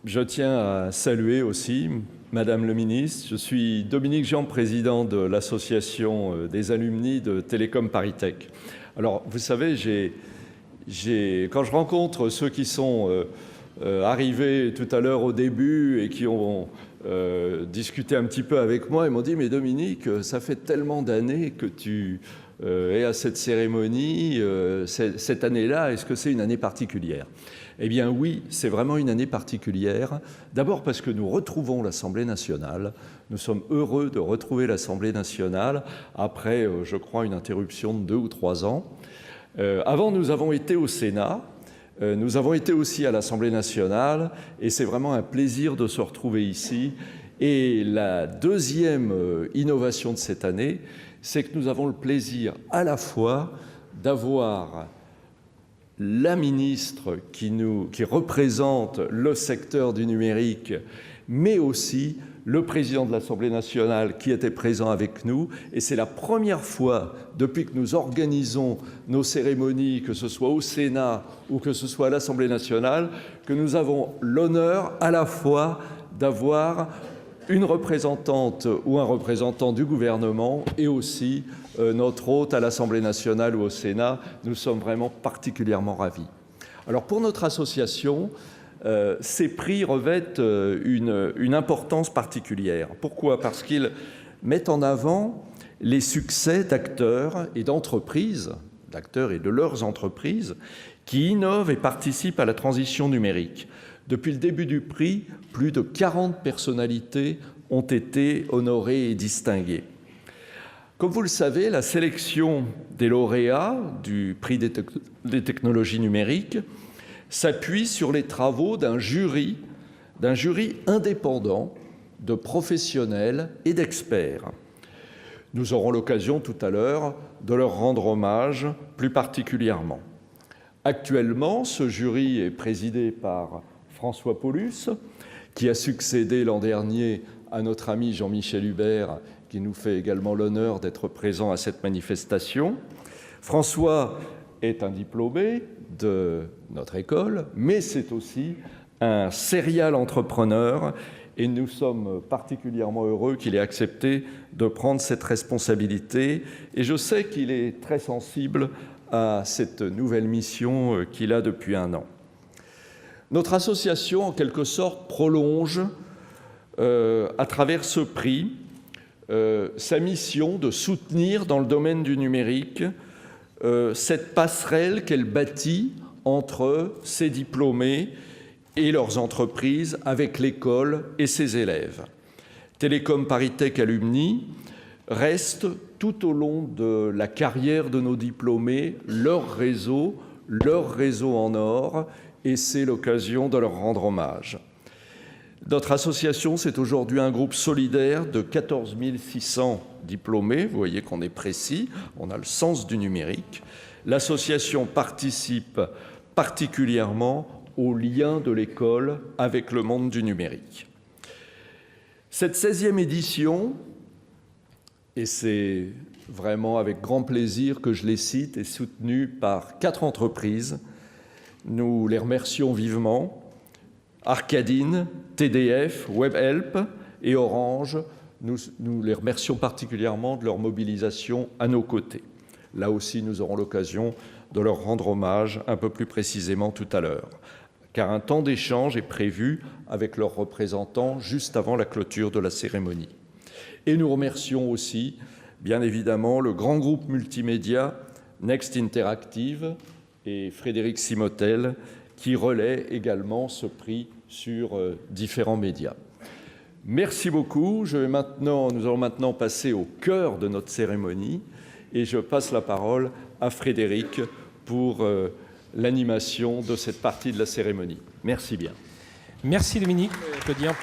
Je tiens à saluer aussi Madame le ministre. Je suis Dominique Jean, président de l'association des alumni de Télécom ParisTech. Alors, vous savez, quand je rencontre ceux qui sont arrivés tout à l'heure au début et qui ont discuté un petit peu avec moi, ils m'ont dit « Mais Dominique, ça fait tellement d'années que tu es à cette cérémonie. Cette année-là, est-ce que c'est une année particulière ?» Eh bien oui, c'est vraiment une année particulière. D'abord parce que nous retrouvons l'Assemblée nationale. Nous sommes heureux de retrouver l'Assemblée nationale après, je crois, une interruption de 2 ou 3 ans. Avant, nous avons été au Sénat. Nous avons été aussi à l'Assemblée nationale et c'est vraiment un plaisir de se retrouver ici. Et la deuxième innovation de cette année, c'est que nous avons le plaisir à la fois d'avoir la ministre qui représente le secteur du numérique, mais aussi le président de l'Assemblée nationale qui était présent avec nous. Et c'est la première fois depuis que nous organisons nos cérémonies, que ce soit au Sénat ou que ce soit à l'Assemblée nationale, que nous avons l'honneur à la fois d'avoir une représentante ou un représentant du gouvernement et aussi notre hôte à l'Assemblée nationale ou au Sénat. Nous sommes vraiment particulièrement ravis. Alors pour notre association, ces prix revêtent une importance particulière. Pourquoi? Parce qu'ils mettent en avant les succès d'acteurs et d'entreprises, d'acteurs et de leurs entreprises, qui innovent et participent à la transition numérique. Depuis le début du prix, plus de 40 personnalités ont été honorées et distinguées. Comme vous le savez, la sélection des lauréats du prix des technologies numériques s'appuie sur les travaux d'un jury indépendant de professionnels et d'experts. Nous aurons l'occasion tout à l'heure de leur rendre hommage plus particulièrement. Actuellement, ce jury est présidé par François Paulus, qui a succédé l'an dernier à notre ami Jean-Michel Hubert, qui nous fait également l'honneur d'être présent à cette manifestation. François est un diplômé de notre école, mais c'est aussi un serial entrepreneur et nous sommes particulièrement heureux qu'il ait accepté de prendre cette responsabilité. Et je sais qu'il est très sensible à cette nouvelle mission qu'il a depuis 1 an. Notre association, en quelque sorte, prolonge à travers ce prix sa mission de soutenir dans le domaine du numérique cette passerelle qu'elle bâtit entre ses diplômés et leurs entreprises avec l'école et ses élèves. Télécom ParisTech Alumni reste tout au long de la carrière de nos diplômés leur réseau en or, et c'est l'occasion de leur rendre hommage. Notre association, c'est aujourd'hui un groupe solidaire de 14 600 diplômés. Vous voyez qu'on est précis, on a le sens du numérique. L'association participe particulièrement au lien de l'école avec le monde du numérique. Cette 16e édition, et c'est vraiment avec grand plaisir que je les cite, est soutenue par 4 entreprises. Nous les remercions vivement. Arcadine, TDF, Webhelp et Orange, nous les remercions particulièrement de leur mobilisation à nos côtés. Là aussi, nous aurons l'occasion de leur rendre hommage un peu plus précisément tout à l'heure, car un temps d'échange est prévu avec leurs représentants juste avant la clôture de la cérémonie. Et nous remercions aussi, bien évidemment, le grand groupe multimédia Next Interactive et Frédéric Simotel, qui relaie également ce prix sur différents médias. Merci beaucoup. Nous allons maintenant passer au cœur de notre cérémonie et je passe la parole à Frédéric pour l'animation de cette partie de la cérémonie. Merci bien. Merci Dominique. Je peux dire